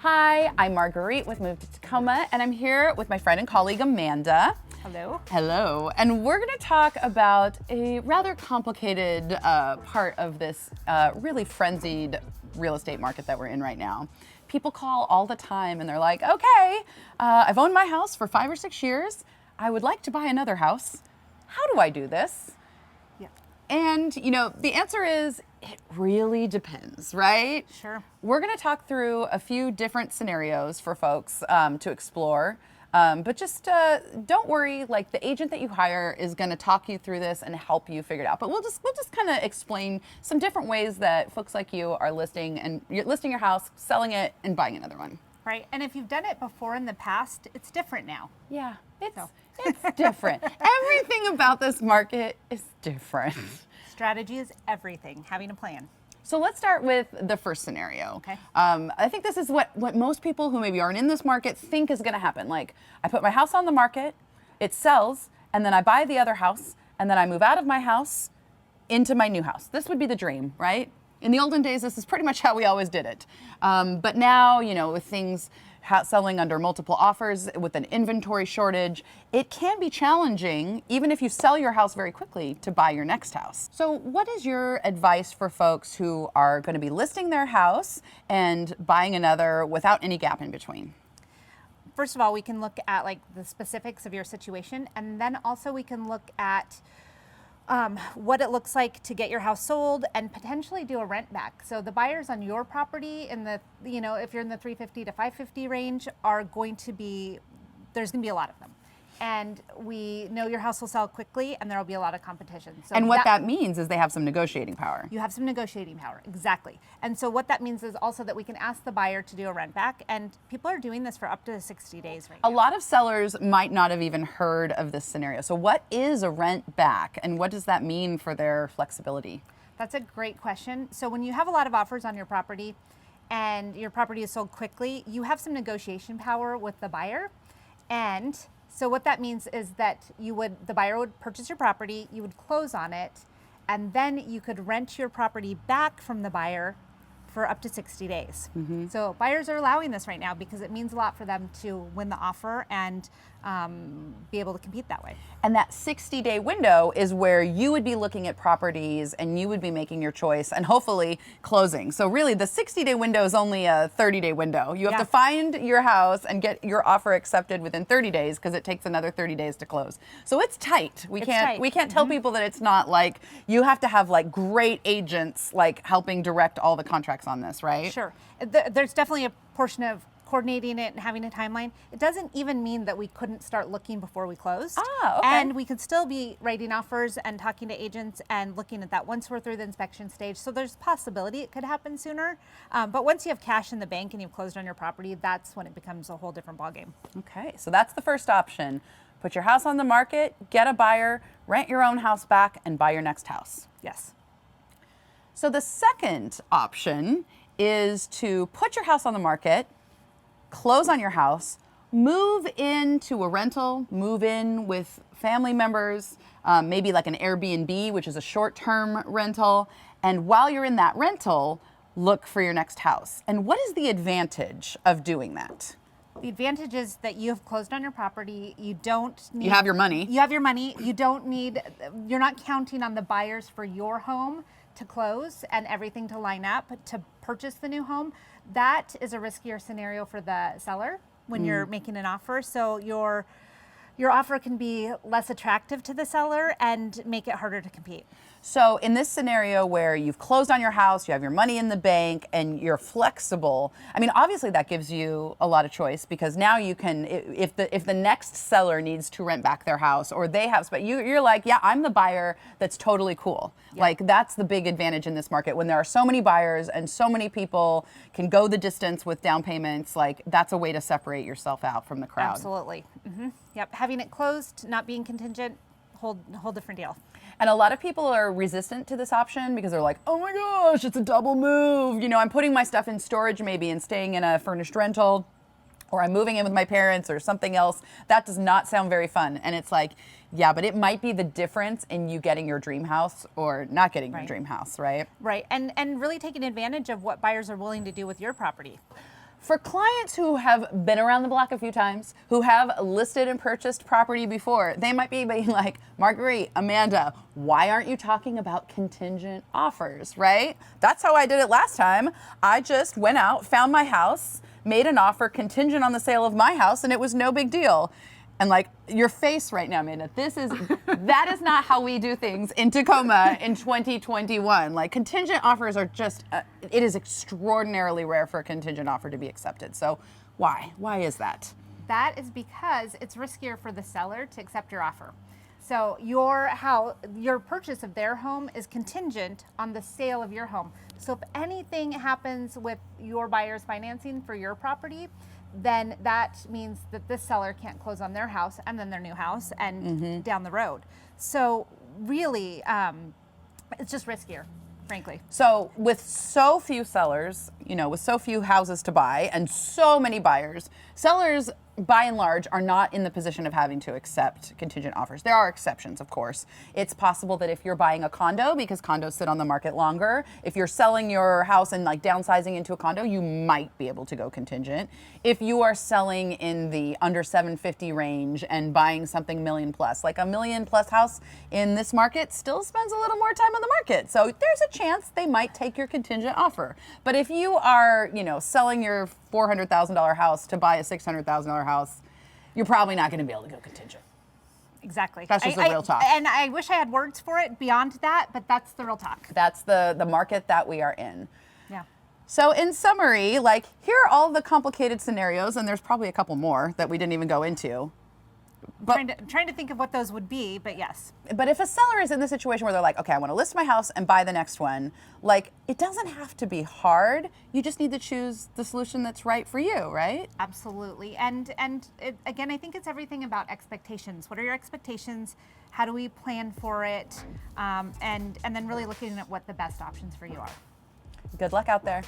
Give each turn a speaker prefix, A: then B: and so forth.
A: Hi, I'm Marguerite with Move to Tacoma, and I'm here with my friend and colleague Amanda.
B: Hello.
A: Hello. And we're going to talk about a rather complicated part of this really frenzied real estate market that we're in right now. People call all the time and they're like, okay, I've owned my house for 5 or 6 years. I would like to buy another house. How do I do this?
B: Yeah.
A: And, you know, the answer is it really depends, right?
B: Sure.
A: We're going to talk through a few different scenarios for folks to explore. But just don't worry, like the agent that you hire is going to talk you through this and help you figure it out. But we'll just kind of explain some different ways that folks like you are listing, and you're listing your house, selling it, and buying another one.
B: Right. And if you've done it before in the past, it's different now.
A: Yeah, it's different. Everything about this market is different.
B: Strategy is everything, having a plan.
A: So let's start with the first scenario.
B: Okay.
A: I think this is what most people who maybe aren't in this market think is going to happen. Like, I put my house on the market, it sells, and then I buy the other house, and then I move out of my house into my new house. This would be the dream, right? In the olden days, this is pretty much how we always did it. But now, you know, with things selling under multiple offers, with an inventory shortage, it can be challenging, even if you sell your house very quickly, to buy your next house. So what is your advice for folks who are going to be listing their house and buying another without any gap in between?
B: First of all, we can look at like the specifics of your situation, and then also we can look at what it looks like to get your house sold and potentially do a rent back. So the buyers on your property in the, you know, if you're in the 350 to 550 range are going to be, there's going to be a lot of them. And we know your house will sell quickly and there will be a lot of competition. So
A: and what that means is they have some negotiating power.
B: You have some negotiating power, exactly. And so what that means is also that we can ask the buyer to do a rent back, and people are doing this for up to 60 days right now.
A: A lot of sellers might not have even heard of this scenario. So what is a rent back, and what does that mean for their flexibility?
B: That's a great question. So when you have a lot of offers on your property and your property is sold quickly, you have some negotiation power with the buyer. And so what that means is that the buyer would purchase your property, you would close on it, and then you could rent your property back from the buyer for up to 60 days. Mm-hmm. So buyers are allowing this right now because it means a lot for them to win the offer and be able to compete that way.
A: And that 60-day window is where you would be looking at properties and you would be making your choice and hopefully closing. So really the 60-day window is only a 30-day window. You have to find your house and get your offer accepted within 30 days because it takes another 30 days to close. So it's tight. We can't tell people that it's not like you have to have like great agents like helping direct all the contracts on this, right?
B: Sure. There's definitely a portion of coordinating it and having a timeline. It doesn't even mean that we couldn't start looking before we closed.
A: Ah, okay.
B: And we could still be writing offers and talking to agents and looking at that once we're through the inspection stage. So there's a possibility it could happen sooner. But once you have cash in the bank and you've closed on your property, that's when it becomes a whole different ballgame.
A: Okay, so that's the first option. Put your house on the market, get a buyer, rent your own house back, and buy your next house.
B: Yes.
A: So the second option is to put your house on the market, close on your house, move into a rental, move in with family members, maybe like an Airbnb, which is a short-term rental. And while you're in that rental, look for your next house. And what is the advantage of doing that?
B: The advantage is that you have closed on your property. You don't need...
A: You have your money.
B: You have your money. You don't need... You're not counting on the buyers for your home to close and everything to line up to purchase the new home. That is a riskier scenario for the seller when you're making an offer. So your offer can be less attractive to the seller and make it harder to compete.
A: So in this scenario where you've closed on your house, you have your money in the bank, and you're flexible, I mean, obviously that gives you a lot of choice because now you can, if the next seller needs to rent back their house or they have, but you're like, yeah, I'm the buyer that's totally cool. Yeah. Like that's the big advantage in this market. When there are so many buyers and so many people can go the distance with down payments, like that's a way to separate yourself out from the crowd.
B: Absolutely. Mm-hmm. Yep. Having it closed, not being contingent, whole different deal.
A: And a lot of people are resistant to this option because they're like, oh my gosh, it's a double move. You know, I'm putting my stuff in storage maybe and staying in a furnished rental, or I'm moving in with my parents or something else. That does not sound very fun. And it's like, yeah, but it might be the difference in you getting your dream house or not getting your dream house, right?
B: Right, and really taking advantage of what buyers are willing to do with your property.
A: For clients who have been around the block a few times, who have listed and purchased property before, they might be being like, Marguerite, Amanda, why aren't you talking about contingent offers, right? That's how I did it last time. I just went out, found my house, made an offer contingent on the sale of my house, and it was no big deal. And like your face right now, Amanda, that is not how we do things in Tacoma in 2021. Like contingent offers are just, it is extraordinarily rare for a contingent offer to be accepted. So why? Why is that?
B: That is because it's riskier for the seller to accept your offer. So your purchase of their home is contingent on the sale of your home. So if anything happens with your buyer's financing for your property, then that means that this seller can't close on their house and then their new house and down the road. So really, it's just riskier, frankly.
A: So with so few sellers, with so few houses to buy and so many buyers, sellers by and large are not in the position of having to accept contingent offers. There are exceptions, of course. It's possible that if you're buying a condo, because condos sit on the market longer, if you're selling your house and like downsizing into a condo, you might be able to go contingent. If you are selling in the under 750 range and buying something million plus, like a million plus house in this market still spends a little more time on the market. So there's a chance they might take your contingent offer. But if you are, selling your $400,000 house to buy a $600,000 house, you're probably not going to be able to go contingent.
B: Exactly.
A: That's just the real talk.
B: And I wish I had words for it beyond that, but that's the real talk.
A: That's the market that we are in.
B: Yeah.
A: So in summary, here are all the complicated scenarios, and there's probably a couple more that we didn't even go into.
B: I'm trying to think of what those would be, but yes.
A: But if a seller is in the situation where they're like, okay, I want to list my house and buy the next one, it doesn't have to be hard. You just need to choose the solution that's right for you, right?
B: Absolutely. And again, I think it's everything about expectations. What are your expectations? How do we plan for it? And then really looking at what the best options for you are.
A: Good luck out there.